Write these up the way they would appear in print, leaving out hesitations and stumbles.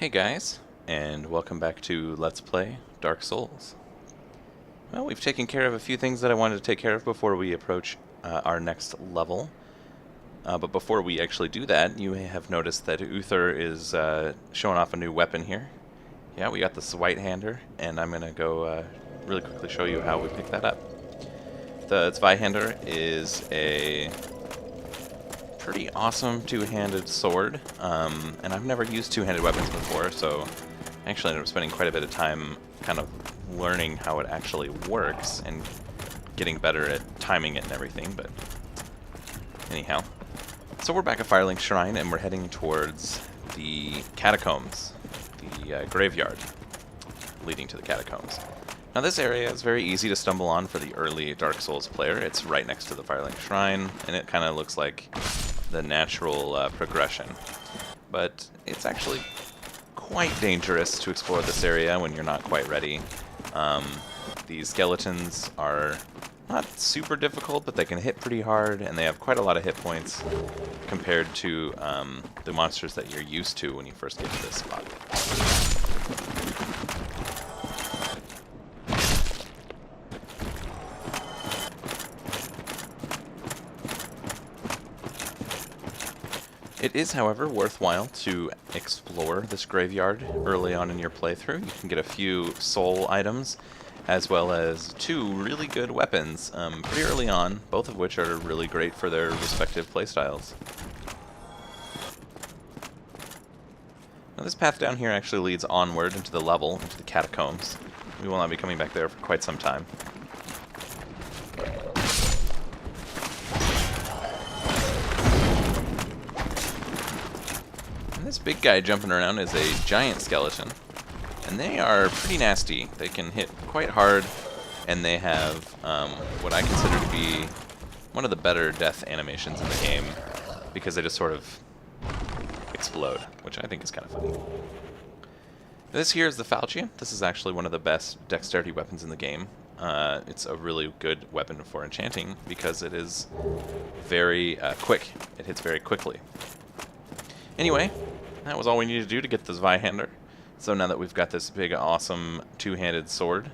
Hey guys, and welcome back to Let's Play Dark Souls. Well, we've taken care of a few things that I wanted to take care of before we approach our next level. But before we actually do that, you may have noticed that Uther is showing off a new weapon here. Yeah, we got this White-hander, and I'm going to go really quickly show you how we pick that up. The Zweihander is a pretty awesome two-handed sword, and I've never used two-handed weapons before, so I actually ended up spending quite a bit of time kind of learning how it actually works and getting better at timing it and everything, but anyhow. So we're back at Firelink Shrine, and we're heading towards the catacombs, the graveyard leading to the catacombs. Now this area is very easy to stumble on for the early Dark Souls player. It's right next to the Firelink Shrine, and it kind of looks like the natural progression. But it's actually quite dangerous to explore this area when you're not quite ready. These skeletons are not super difficult, but they can hit pretty hard, and they have quite a lot of hit points compared to the monsters that you're used to when you first get to this spot. It is, however, worthwhile to explore this graveyard early on in your playthrough. You can get a few soul items, as well as two really good weapons pretty early on, both of which are really great for their respective playstyles. Now this path down here actually leads onward into the level, into the catacombs. We will not be coming back there for quite some time. This big guy jumping around is a giant skeleton, and they are pretty nasty. They can hit quite hard, and they have what I consider to be one of the better death animations in the game, because they just sort of explode, which I think is kind of funny. This here is the Falchia. This is actually one of the best dexterity weapons in the game. It's a really good weapon for enchanting because it is very quick. It hits very quickly. Anyway, that was all we needed to do to get the Zweihander. So now that we've got this big, awesome two-handed sword,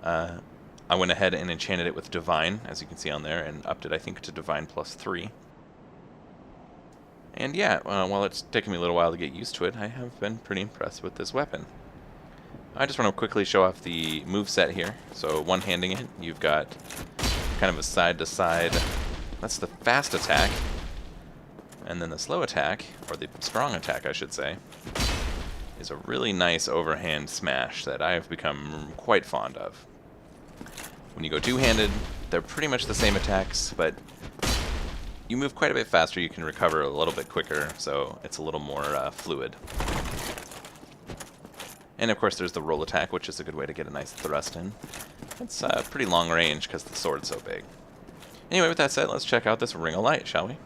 I went ahead and enchanted it with Divine, as you can see on there, and upped it, I think, to Divine +3. And yeah, while it's taken me a little while to get used to it, I have been pretty impressed with this weapon. I just want to quickly show off the moveset here. So one-handing it, you've got kind of a side-to-side. That's the fast attack. And then the slow attack, or the strong attack I should say, is a really nice overhand smash that I've become quite fond of. When you go two-handed, they're pretty much the same attacks, but you move quite a bit faster, you can recover a little bit quicker, so it's a little more fluid. And of course there's the roll attack, which is a good way to get a nice thrust in. It's pretty long range because the sword's so big. Anyway, with that said, let's check out this Ring of Light, shall we?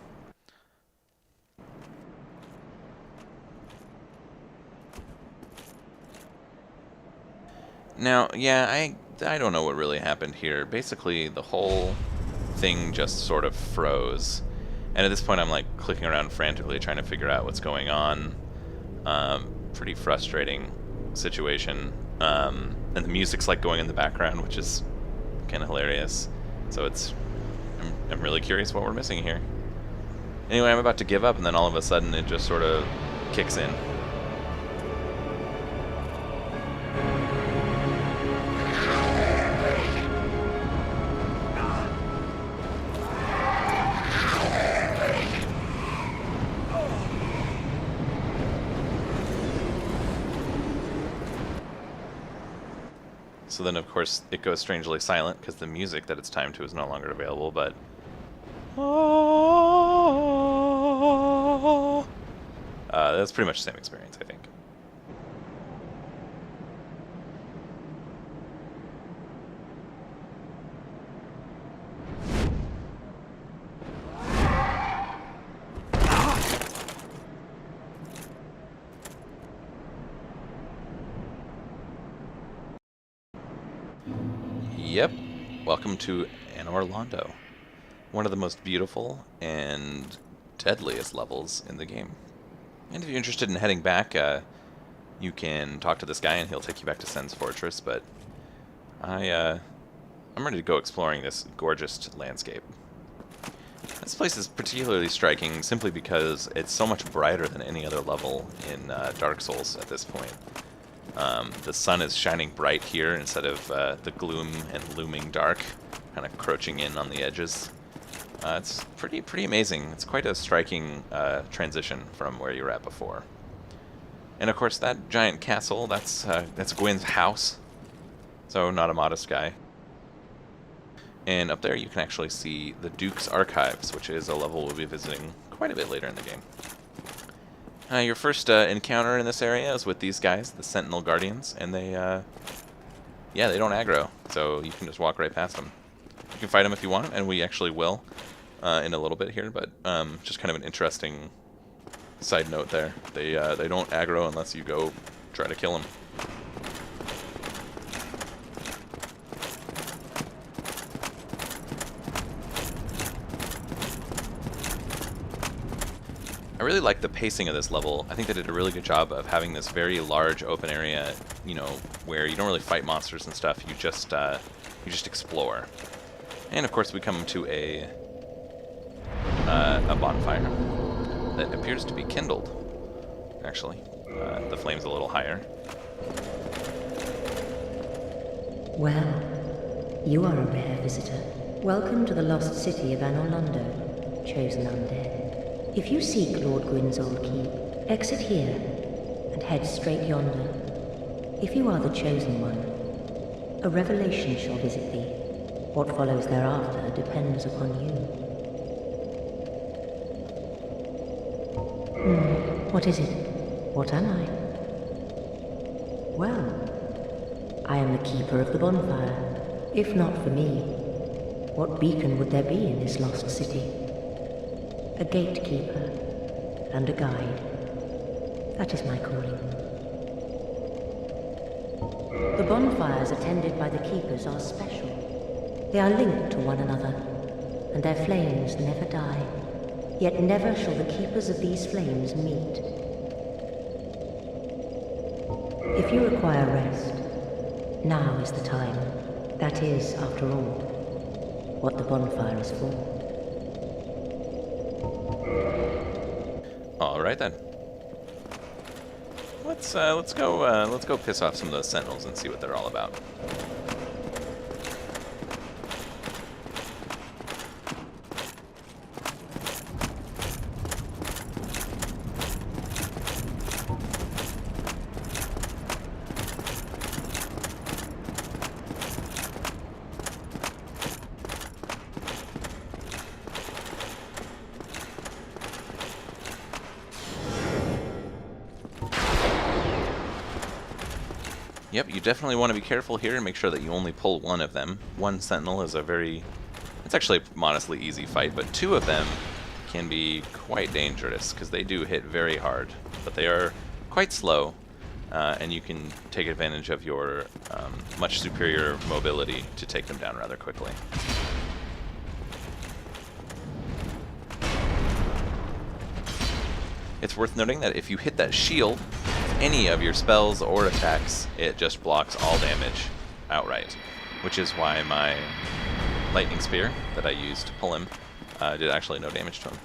Now, yeah, I don't know what really happened here. Basically, the whole thing just sort of froze. And at this point, I'm like clicking around frantically trying to figure out what's going on. Pretty frustrating situation. And the music's like going in the background, which is kind of hilarious. So I'm really curious what we're missing here. Anyway, I'm about to give up, and then all of a sudden it just sort of kicks in. So then, of course, it goes strangely silent because the music that it's timed to is no longer available, but... that's pretty much the same experience, I think. Yep, welcome to Anor Londo, one of the most beautiful and deadliest levels in the game. And if you're interested in heading back, you can talk to this guy and he'll take you back to Sen's fortress, but I'm ready to go exploring this gorgeous landscape. This place is particularly striking simply because it's so much brighter than any other level in Dark Souls at this point. The sun is shining bright here instead of the gloom and looming dark, kind of crouching in on the edges. It's pretty amazing. It's quite a striking transition from where you were at before. And of course, that giant castle, that's Gwyn's house. So not a modest guy. And up there you can actually see the Duke's Archives, which is a level we'll be visiting quite a bit later in the game. Your first encounter in this area is with these guys, the Sentinel Guardians, and they don't aggro, so you can just walk right past them. You can fight them if you want, and we actually will in a little bit here, but just kind of an interesting side note there. They don't aggro unless you go try to kill them. I really like the pacing of this level. I think they did a really good job of having this very large open area, you know, where you don't really fight monsters and stuff. You just explore. And of course we come to a bonfire that appears to be kindled. Actually, the flame's a little higher. Well, you are a rare visitor. Welcome to the lost city of Anor Londo, chosen undead. If you seek Lord Gwyn's old keep, exit here and head straight yonder. If you are the chosen one, a revelation shall visit thee. What follows thereafter depends upon you. What is it? What am I? Well, I am the keeper of the bonfire. If not for me, what beacon would there be in this lost city? A gatekeeper and a guide. That is my calling. The bonfires attended by the keepers are special. They are linked to one another, and their flames never die. Yet never shall the keepers of these flames meet. If you require rest, now is the time. That is, after all, what the bonfire is for. All right then. Let's go piss off some of those sentinels and see what they're all about. Yep, you definitely want to be careful here and make sure that you only pull one of them. One sentinel is it's actually a modestly easy fight, but two of them can be quite dangerous because they do hit very hard, but they are quite slow, and you can take advantage of your much superior mobility to take them down rather quickly. It's worth noting that if you hit that shield, any of your spells or attacks, it just blocks all damage outright, which is why my lightning spear that I used to pull him did actually no damage to him.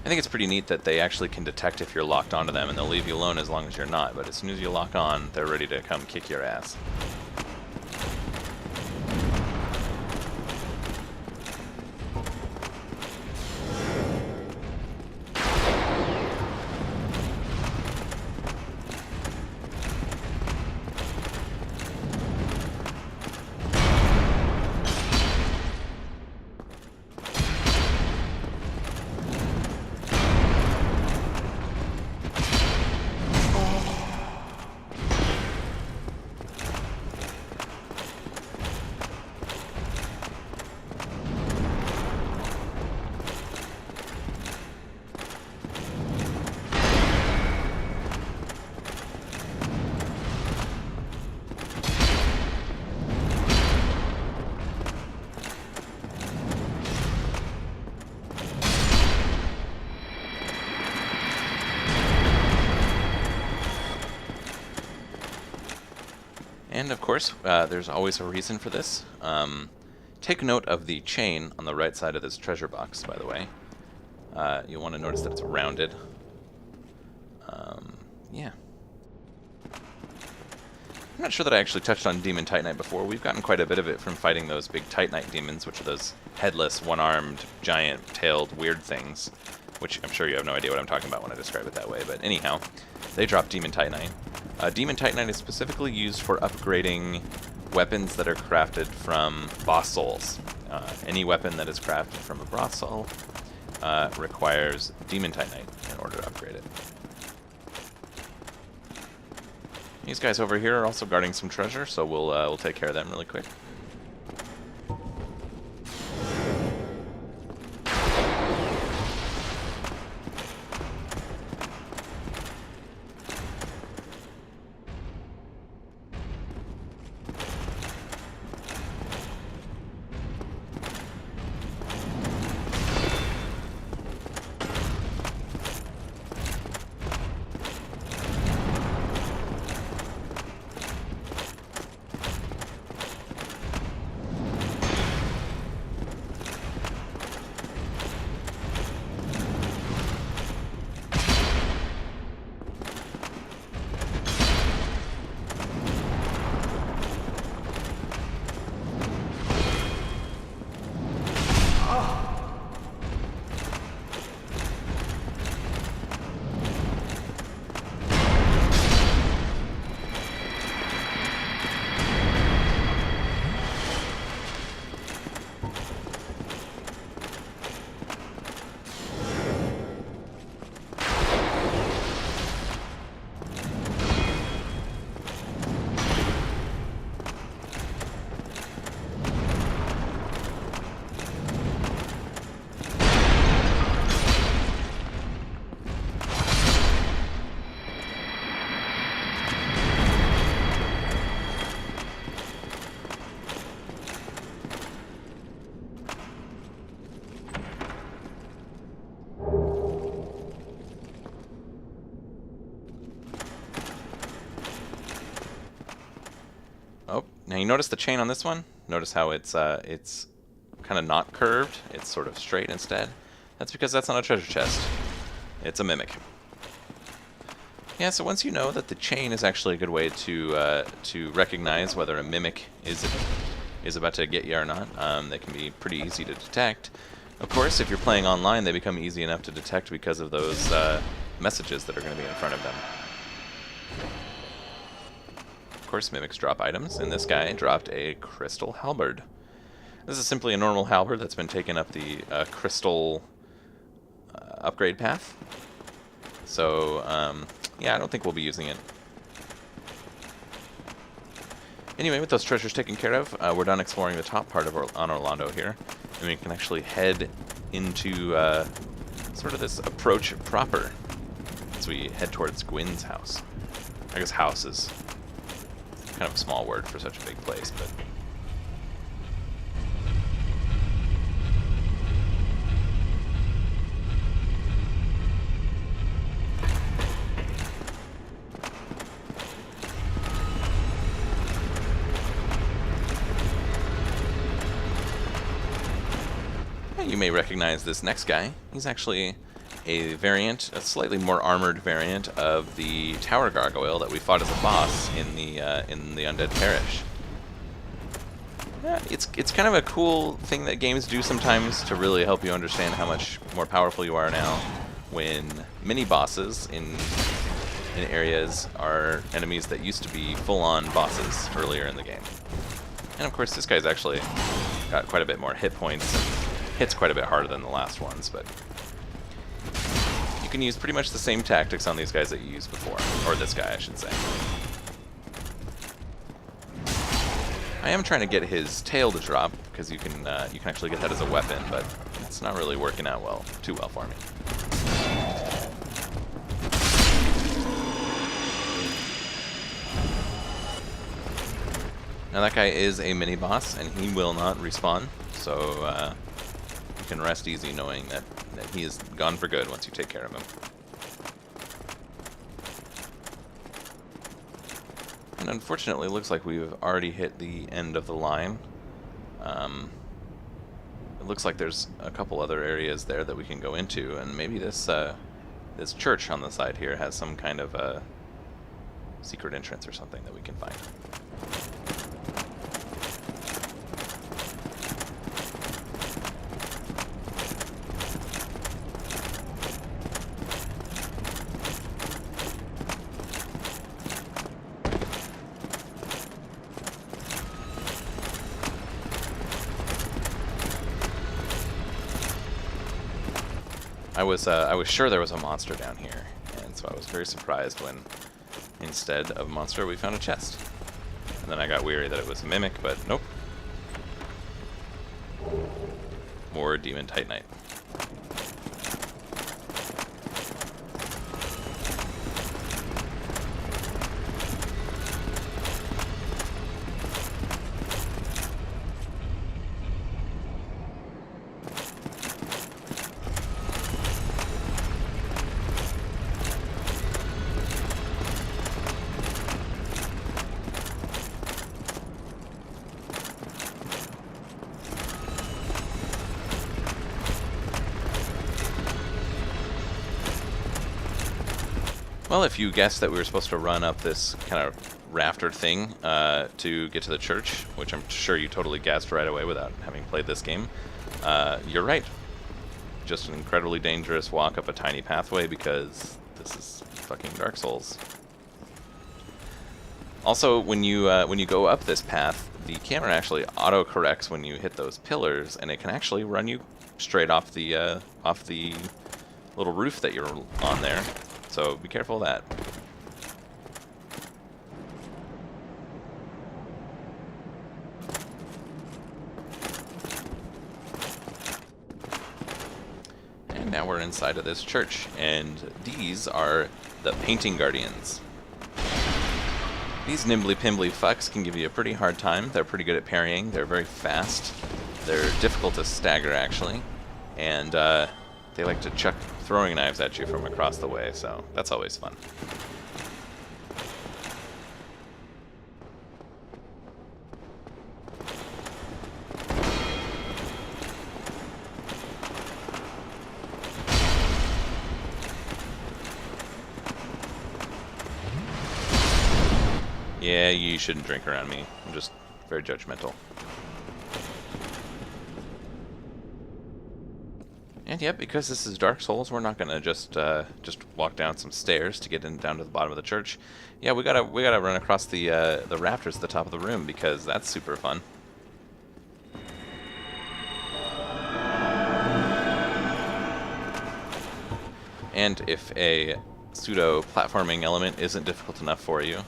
I think it's pretty neat that they actually can detect if you're locked onto them, and they'll leave you alone as long as you're not, but as soon as you lock on, they're ready to come kick your ass. And of course, there's always a reason for this. Take note of the chain on the right side of this treasure box, by the way. You'll want to notice that it's rounded. Yeah. I'm not sure that I actually touched on Demon Titanite before. We've gotten quite a bit of it from fighting those big Titanite demons, which are those headless, one-armed, giant-tailed, weird things. Which I'm sure you have no idea what I'm talking about when I describe it that way, but anyhow, they drop Demon Titanite. Demon Titanite is specifically used for upgrading weapons that are crafted from boss souls. Any weapon that is crafted from a boss soul requires Demon Titanite in order to upgrade it. These guys over here are also guarding some treasure, so we'll take care of them really quick. Oh, now you notice the chain on this one? Notice how it's kind of not curved. It's sort of straight instead. That's because that's not a treasure chest. It's a mimic. Yeah, so once you know that the chain is actually a good way to recognize whether a mimic is about to get you or not, they can be pretty easy to detect. Of course, if you're playing online, they become easy enough to detect because of those messages that are going to be in front of them. Of course, mimics drop items, and this guy dropped a crystal halberd. This is simply a normal halberd that's been taken up the crystal upgrade path. So, yeah, I don't think we'll be using it. Anyway, with those treasures taken care of, we're done exploring the top part of Anor Londo here, and we can actually head into sort of this approach proper as we head towards Gwyn's house. I guess house is kind of a small word for such a big place, but... You may recognize this next guy. He's actually a variant, a slightly more armored variant of the tower gargoyle that we fought as a boss in the Undead Parish. Yeah, it's kind of a cool thing that games do sometimes to really help you understand how much more powerful you are now when mini bosses in areas are enemies that used to be full-on bosses earlier in the game. And of course, this guy's actually got quite a bit more hit points and hits quite a bit harder than the last ones, but you can use pretty much the same tactics on these guys that you used before, or this guy, I should say. I am trying to get his tail to drop because you can actually get that as a weapon, but it's not really working out too well for me. Now that guy is a mini boss, and he will not respawn, so you can rest easy knowing that he is gone for good once you take care of him. And unfortunately, it looks like we've already hit the end of the line. It looks like there's a couple other areas there that we can go into, and maybe this this church on the side here has some kind of a secret entrance or something that we can find. I was sure there was a monster down here, and so I was very surprised when instead of a monster we found a chest. And then I got weary that it was a mimic, but nope. More demon titanite. Well, if you guessed that we were supposed to run up this kind of rafter thing to get to the church, which I'm sure you totally guessed right away without having played this game, you're right. Just an incredibly dangerous walk up a tiny pathway because this is fucking Dark Souls. Also, when you go up this path, the camera actually auto-corrects when you hit those pillars, and it can actually run you straight off the little roof that you're on there. So be careful of that. And now we're inside of this church, and these are the painting guardians. These nimbly-pimbly fucks can give you a pretty hard time. They're pretty good at parrying. They're very fast. They're difficult to stagger, actually. And they like to chuck throwing knives at you from across the way, so that's always fun. Yeah, you shouldn't drink around me. I'm just very judgmental. And yet, because this is Dark Souls, we're not gonna just walk down some stairs to get down to the bottom of the church. Yeah, we gotta run across the rafters at the top of the room because that's super fun. And if a pseudo platforming element isn't difficult enough for you,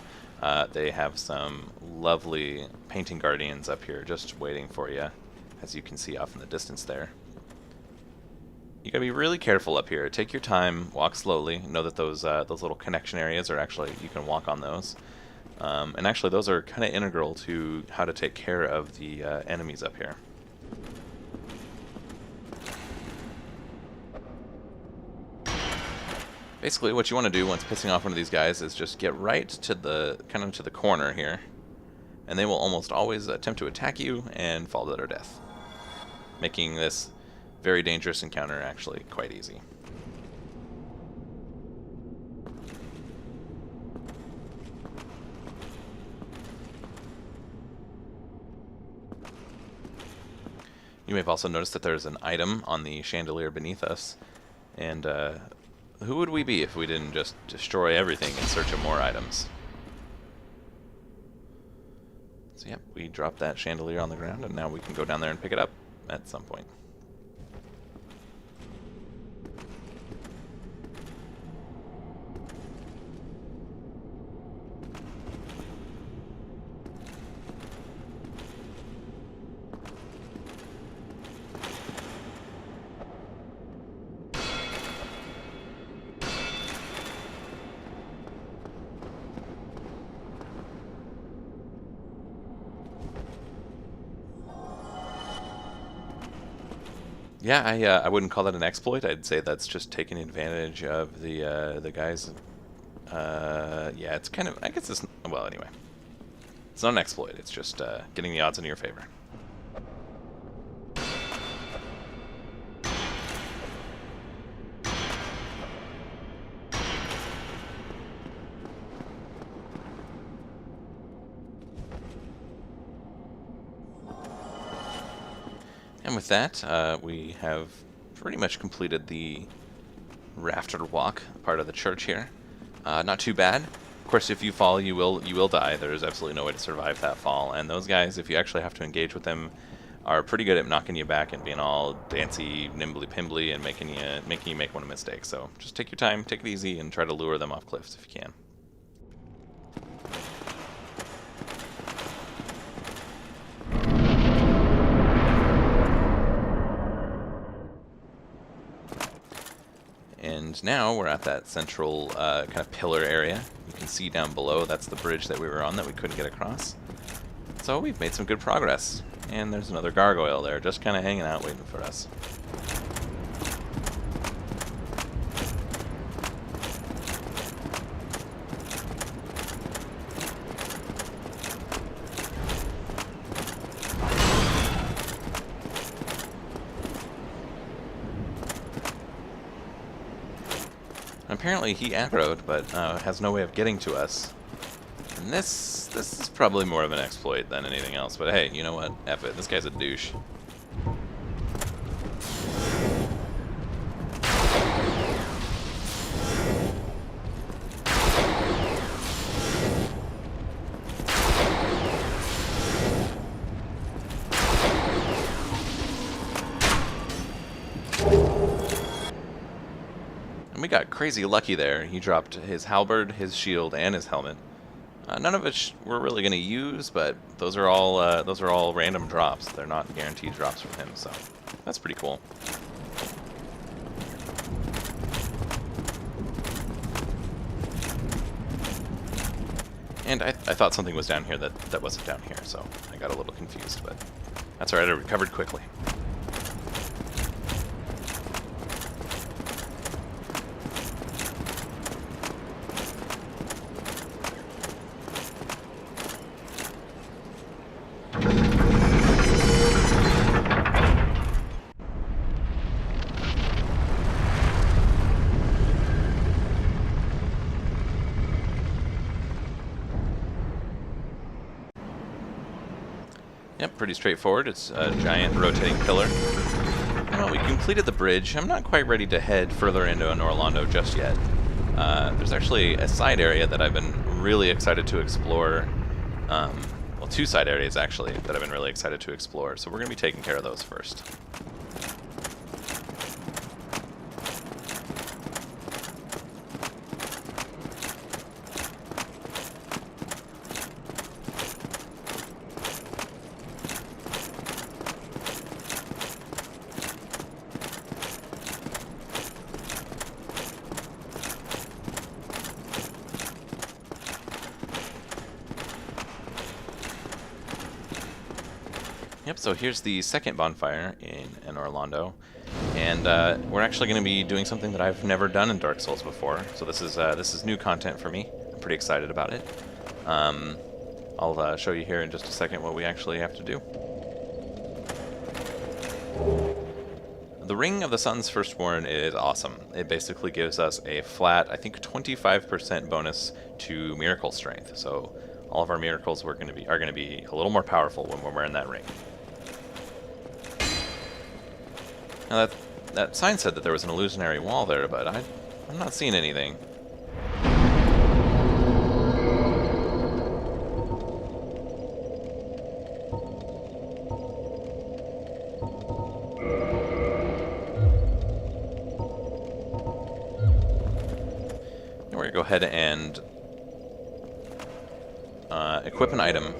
they have some lovely painting guardians up here just waiting for you, as you can see off in the distance there. You gotta be really careful up here. Take your time, walk slowly. Know that those little connection areas are actually, you can walk on those. And actually those are kind of integral to how to take care of the enemies up here. Basically what you want to do once pissing off one of these guys is just get right to the, kind of to the corner here. And they will almost always attempt to attack you and fall to their death. Making this very dangerous encounter actually quite easy. You may have also noticed that there's an item on the chandelier beneath us, and who would we be if we didn't just destroy everything in search of more items? So yep, we dropped that chandelier on the ground, and now we can go down there and pick it up at some point. Yeah, I wouldn't call that an exploit. I'd say that's just taking advantage of the guys. Yeah, it's kind of, I guess it's, well, anyway. It's not an exploit, it's just getting the odds in your favor. And with that, we have pretty much completed the rafter walk, part of the church here. Not too bad. Of course, if you fall, you will die. There's absolutely no way to survive that fall. And those guys, if you actually have to engage with them, are pretty good at knocking you back and being all dancy, nimbly pimbly, and making you make one mistake. So just take your time, take it easy, and try to lure them off cliffs if you can. And now we're at that central kind of pillar area. You can see down below, that's the bridge that we were on that we couldn't get across. So we've made some good progress. And there's another gargoyle there, just kind of hanging out waiting for us. Apparently he aggroed, but has no way of getting to us. And this is probably more of an exploit than anything else. But hey, you know what? F it. This guy's a douche. We got crazy lucky there. He dropped his halberd, his shield, and his helmet. None of which we're really going to use, but those are all random drops. They're not guaranteed drops from him, so that's pretty cool. And I thought something was down here that wasn't down here, so I got a little confused, but that's alright. I recovered quickly. Yep, pretty straightforward. It's a giant rotating pillar. Well, we completed the bridge. I'm not quite ready to head further into Anor Londo just yet. There's actually a side area that I've been really excited to explore. Well, two side areas, actually, that I've been really excited to explore. So we're going to be taking care of those first. Yep, so here's the second bonfire in Anor Londo, and we're actually going to be doing something that I've never done in Dark Souls before. So this is new content for me. I'm pretty excited about it. I'll show you here in just a second what we actually have to do. The Ring of the Sun's Firstborn is awesome. It basically gives us a flat, I think, 25% bonus to miracle strength. So all of our miracles are going to be a little more powerful when we're wearing that ring. Now that sign said that there was an illusionary wall there, but I'm not seeing anything. We're going to go ahead and equip an item.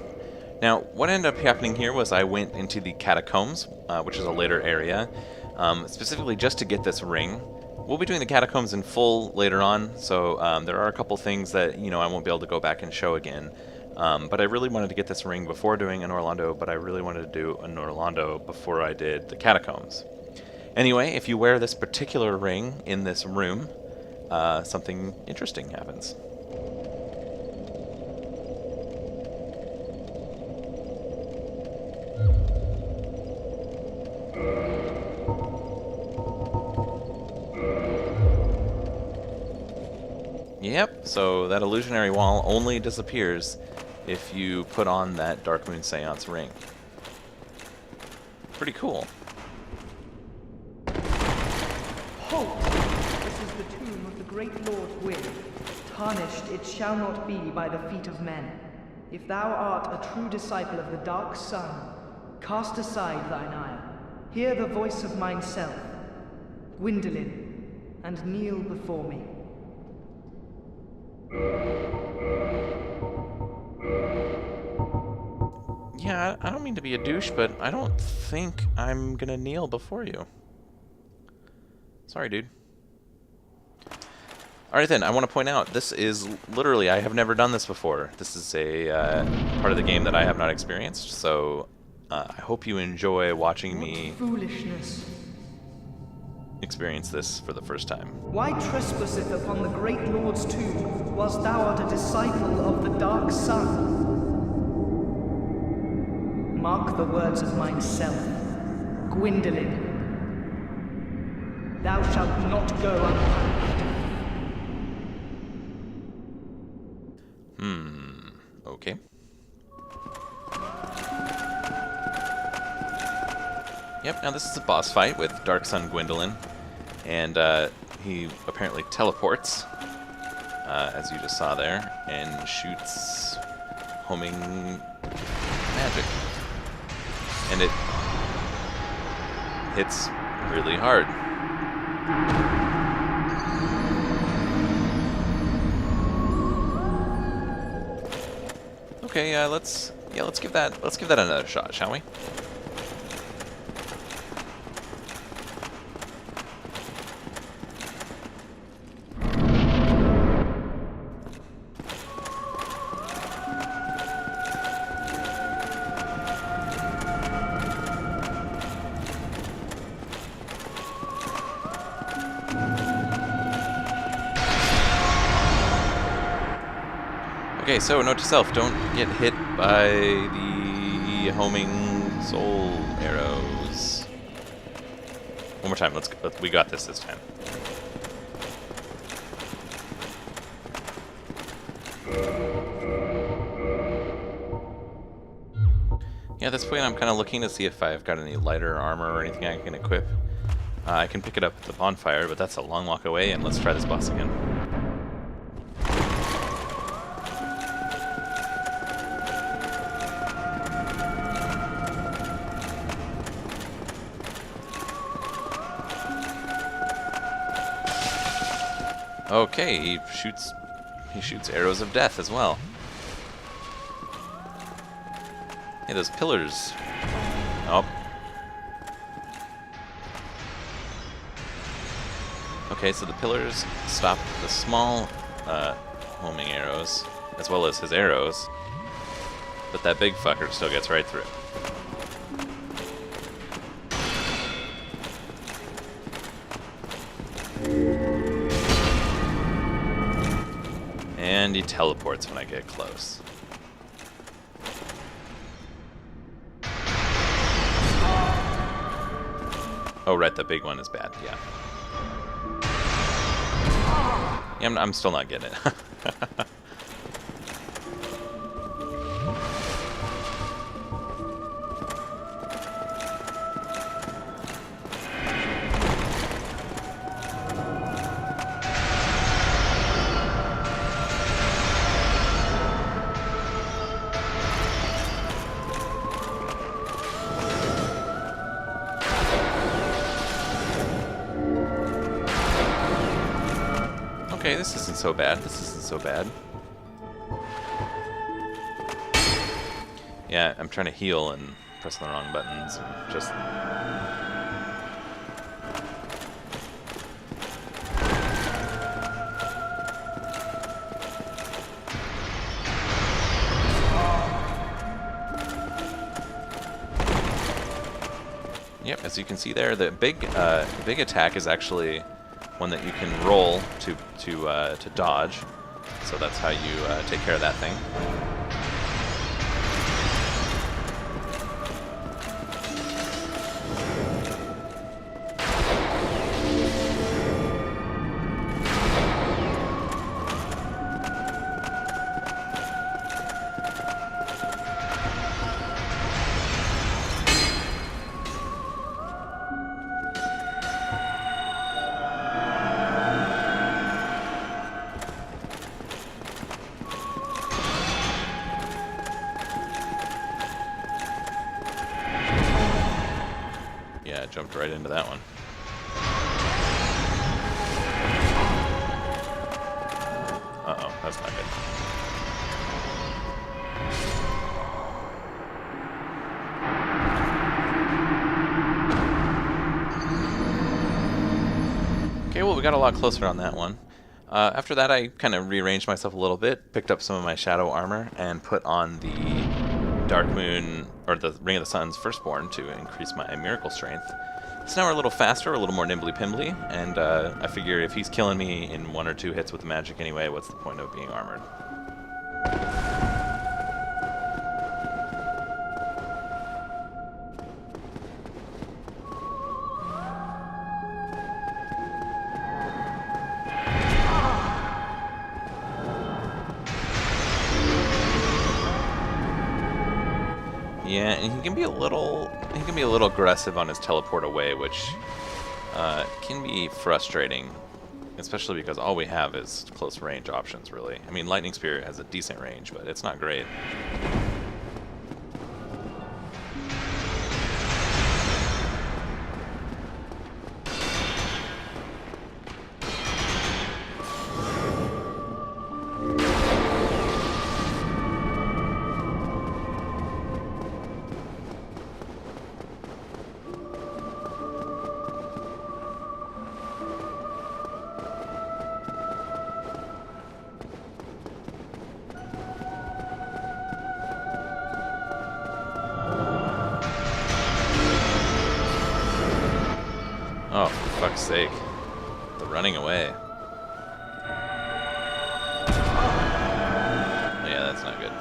Now, what ended up happening here was I went into the catacombs, which is a later area, specifically just to get this ring. We'll be doing the catacombs in full later on, so there are a couple things that I won't be able to go back and show again. But I really wanted to get this ring before doing Anor Londo, but I really wanted to do Anor Londo before I did the catacombs. Anyway, if you wear this particular ring in this room, something interesting happens. Yep, so that illusionary wall only disappears if you put on that Dark Moon Seance ring. Pretty cool. Halt! This is the tomb of the great Lord Gwyn. Tarnished it shall not be by the feet of men. If thou art a true disciple of the Dark Sun, cast aside thine ire. Hear the voice of mine self, Gwyndolin, and kneel before me. Yeah, I don't mean to be a douche, but I don't think I'm gonna kneel before you. Sorry, dude. Alright then, I want to point out, this is literally, I have never done this before. This is a part of the game that I have not experienced, so I hope you enjoy watching me Foolishness. experience this for the first time. Why trespasseth upon the great Lord's tomb, whilst thou art a disciple of the Dark Sun? Mark the words of mine self, Gwyndolin. Thou shalt not go unpunished. Okay. Yep, now this is a boss fight with Dark Sun Gwyndolin, and he apparently teleports, as you just saw there, and shoots homing magic. And it hits really hard. Okay, let's give that another shot, shall we? Okay, so note to self, don't get hit by the homing soul arrows. One more time, we got this time. Yeah, at this point I'm kind of looking to see if I've got any lighter armor or anything I can equip. I can pick it up at the bonfire, but that's a long walk away, and let's try this boss again. Okay, he shoots arrows of death as well. Hey, those pillars. Oh. Okay, so the pillars stop the small homing arrows, as well as his arrows, but that big fucker still gets right through. And he teleports when I get close. Oh, right, the big one is bad, yeah. Yeah, I'm still not getting it. Okay, this isn't so bad. This isn't so bad. Yeah, I'm trying to heal and pressing the wrong buttons and just... Yep, as you can see there, the big attack is actually one that you can roll to dodge. So that's how you take care of that thing. Yeah, jumped right into that one. Uh-oh, that's not good. Okay, well, we got a lot closer on that one. After that, I kind of rearranged myself a little bit, picked up some of my shadow armor, and put on the Dark Moon, or the Ring of the Sun's Firstborn to increase my miracle strength. So now we're a little faster, a little more nimbly-pimbly, and I figure if he's killing me in 1 or 2 hits with the magic anyway, what's the point of being armored? Yeah, and he can be a little aggressive on his teleport away, which can be frustrating, especially because all we have is close range options, really. I mean, Lightning Spear has a decent range, but it's not great. Oh, for fuck's sake. The running away. Yeah, that's not good.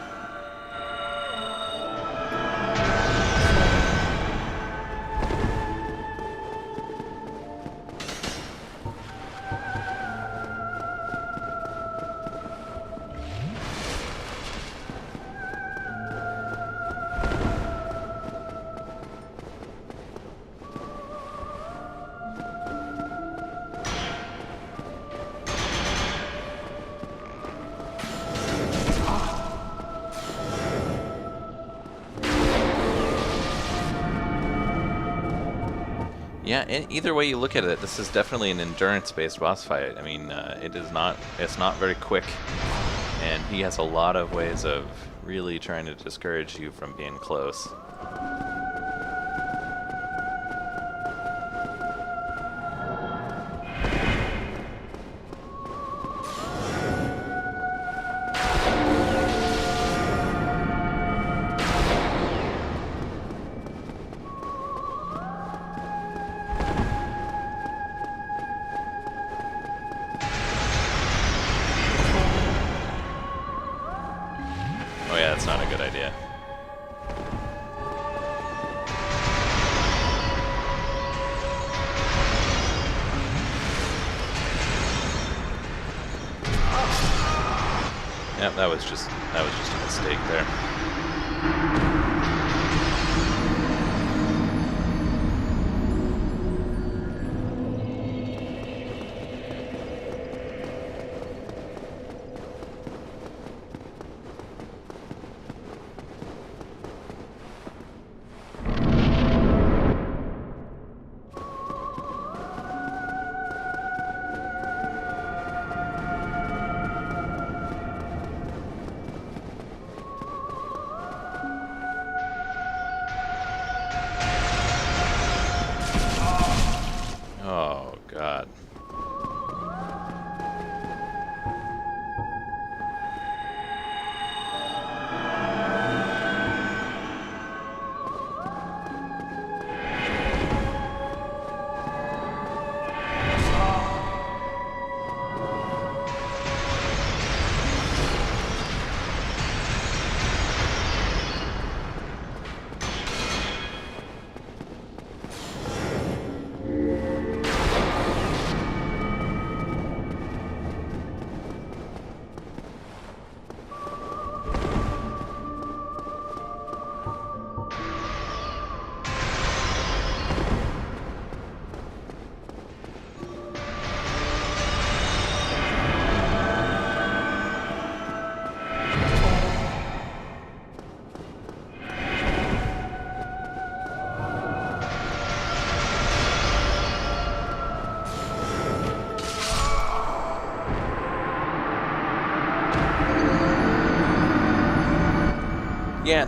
Yeah, either way you look at it, this is definitely an endurance-based boss fight. I mean, it's not very quick, and he has a lot of ways of really trying to discourage you from being close. Oh yeah, that's not a good idea. Yep, that was just a mistake there.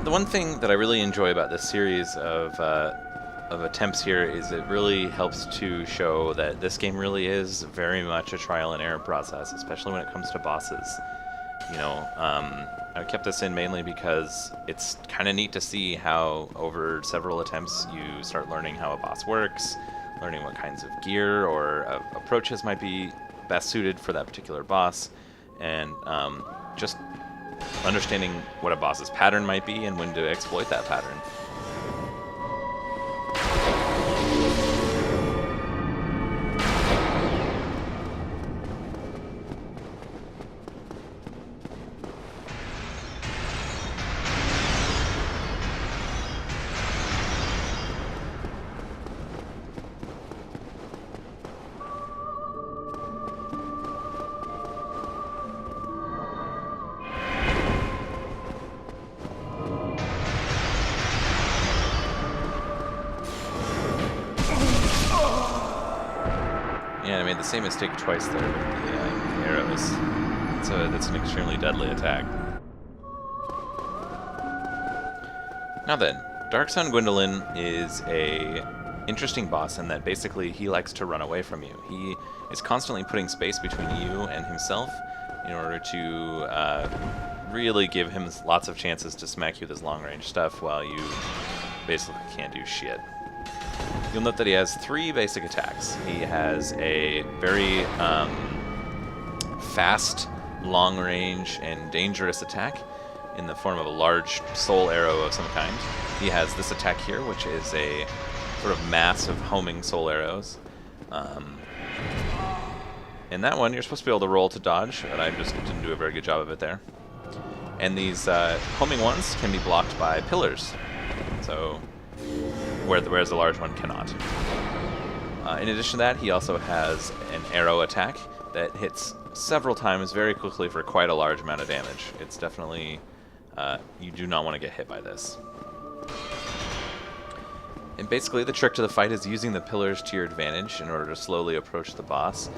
the one thing that I really enjoy about this series of attempts here is it really helps to show that this game really is very much a trial and error process, especially when it comes to bosses. You know, I kept this in mainly because it's kind of neat to see how over several attempts you start learning how a boss works, learning what kinds of gear or approaches might be best suited for that particular boss, and just understanding what a boss's pattern might be and when to exploit that pattern. Yeah, I made the same mistake twice there with the arrows. So that's an extremely deadly attack. Now then, Dark Sun Gwendolyn is a interesting boss in that basically he likes to run away from you. He is constantly putting space between you and himself in order to really give him lots of chances to smack you with his long-range stuff while you basically can't do shit. You'll note that he has 3 basic attacks. He has a very fast, long-range, and dangerous attack in the form of a large soul arrow of some kind. He has this attack here, which is a sort of mass of homing soul arrows. And that one, you're supposed to be able to roll to dodge, but I just didn't do a very good job of it there. And these homing ones can be blocked by pillars, so whereas the large one cannot. In addition to that, he also has an arrow attack that hits several times very quickly for quite a large amount of damage. It's definitely... you do not want to get hit by this. And basically the trick to the fight is using the pillars to your advantage in order to slowly approach the boss.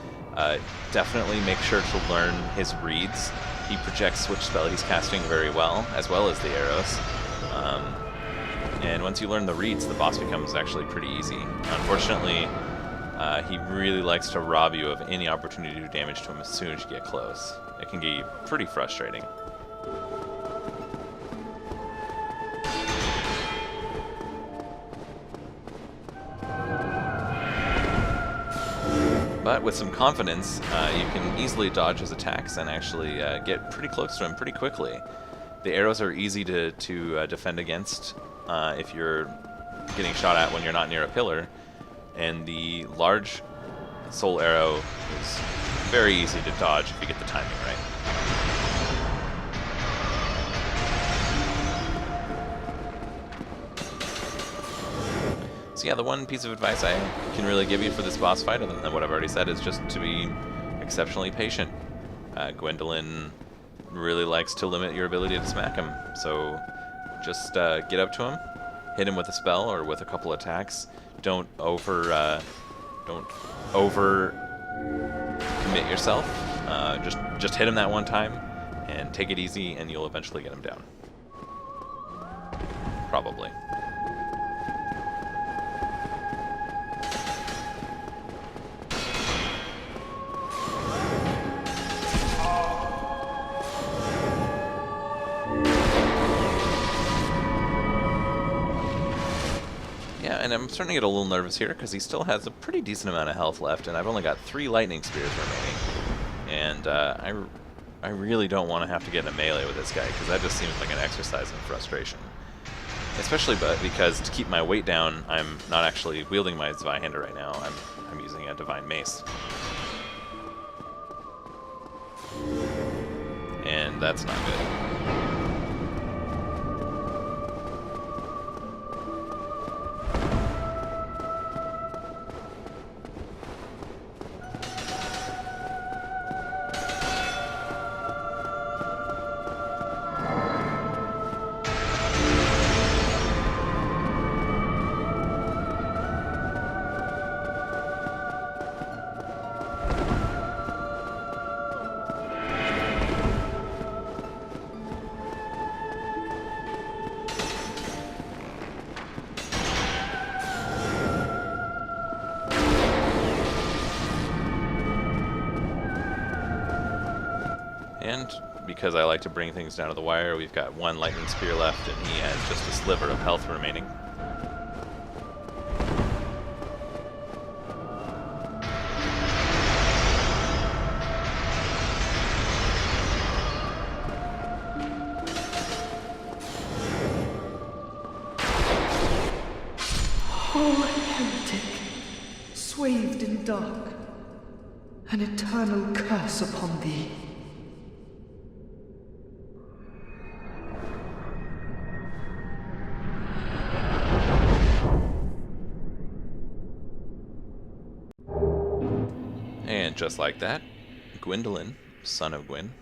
Definitely make sure to learn his reads. He projects which spell he's casting very well as the arrows. And once you learn the reads, the boss becomes actually pretty easy. Unfortunately, he really likes to rob you of any opportunity to do damage to him as soon as you get close. It can get pretty frustrating. But with some confidence, you can easily dodge his attacks and actually get pretty close to him pretty quickly. The arrows are easy to defend against if you're getting shot at when you're not near a pillar, and the large soul arrow is very easy to dodge if you get the timing right. So yeah, the one piece of advice I can really give you for this boss fight, other than what I've already said, is just to be exceptionally patient. Gwendolyn really likes to limit your ability to smack him, so just get up to him, hit him with a spell or with a couple attacks. Don't over commit yourself. Just hit him that one time and take it easy, and you'll eventually get him down. Probably. Yeah, and I'm starting to get a little nervous here because he still has a pretty decent amount of health left, and I've only got 3 lightning spears remaining. And I really don't want to have to get in a melee with this guy, because that just seems like an exercise in frustration. Especially because to keep my weight down, I'm not actually wielding my Zweihander right now. I'm using a Divine Mace. And that's not good. And because I like to bring things down to the wire, we've got one lightning spear left, and he has just a sliver of health remaining. Oh, heretic, swathed in dark, an eternal curse upon thee. And just like that, Gwendolyn, son of Gwyn,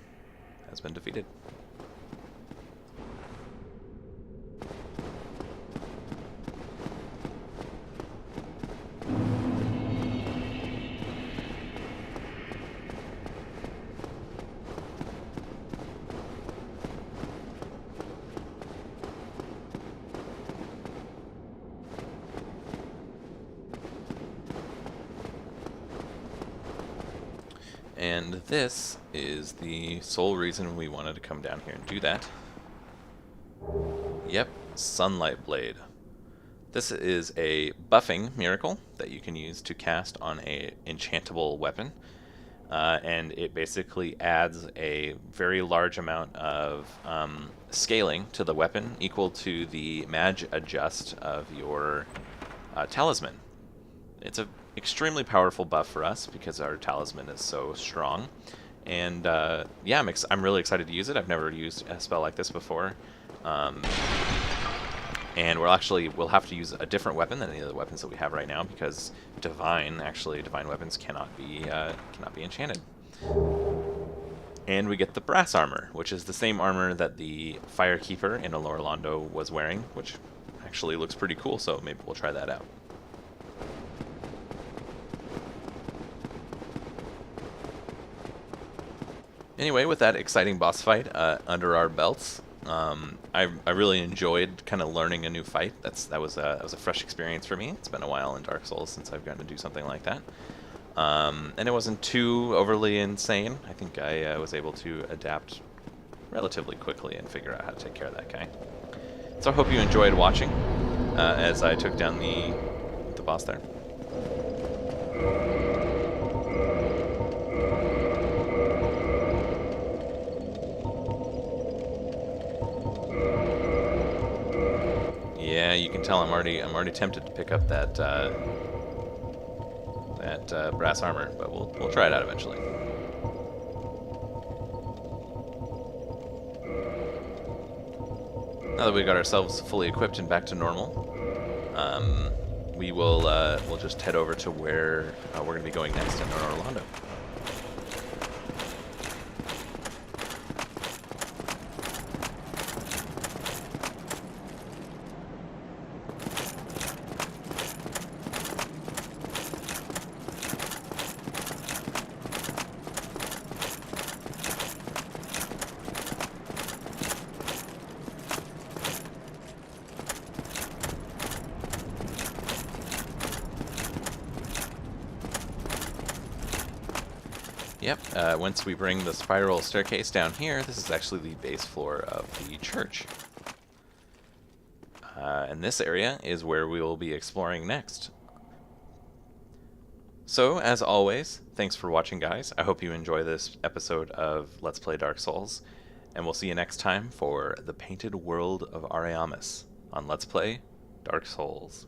has been defeated. And this is the sole reason we wanted to come down here and do that. Yep, Sunlight Blade. This is a buffing miracle that you can use to cast on a enchantable weapon. And it basically adds a very large amount of scaling to the weapon, equal to the mag adjust of your talisman. It's a extremely powerful buff for us because our talisman is so strong, and yeah, I'm really excited to use it. I've never used a spell like this before, and we'll have to use a different weapon than any of the weapons that we have right now, because divine weapons cannot be enchanted. And we get the brass armor, which is the same armor that the Firekeeper in Anor Londo was wearing, which actually looks pretty cool. So maybe we'll try that out. Anyway, with that exciting boss fight under our belts, I really enjoyed kind of learning a new fight. That was a fresh experience for me. It's been a while in Dark Souls since I've gotten to do something like that, and it wasn't too overly insane. I think I was able to adapt relatively quickly and figure out how to take care of that guy. So I hope you enjoyed watching as I took down the boss there. Yeah, you can tell I'm already tempted to pick up that brass armor, but we'll try it out eventually. Now that we got ourselves fully equipped and back to normal, we'll just head over to where we're going to be going next in Anor Londo. Yep, once we bring the spiral staircase down here, this is actually the base floor of the church. And this area is where we will be exploring next. So, as always, thanks for watching, guys. I hope you enjoy this episode of Let's Play Dark Souls, and we'll see you next time for the Painted World of Awesomest on Let's Play Dark Souls.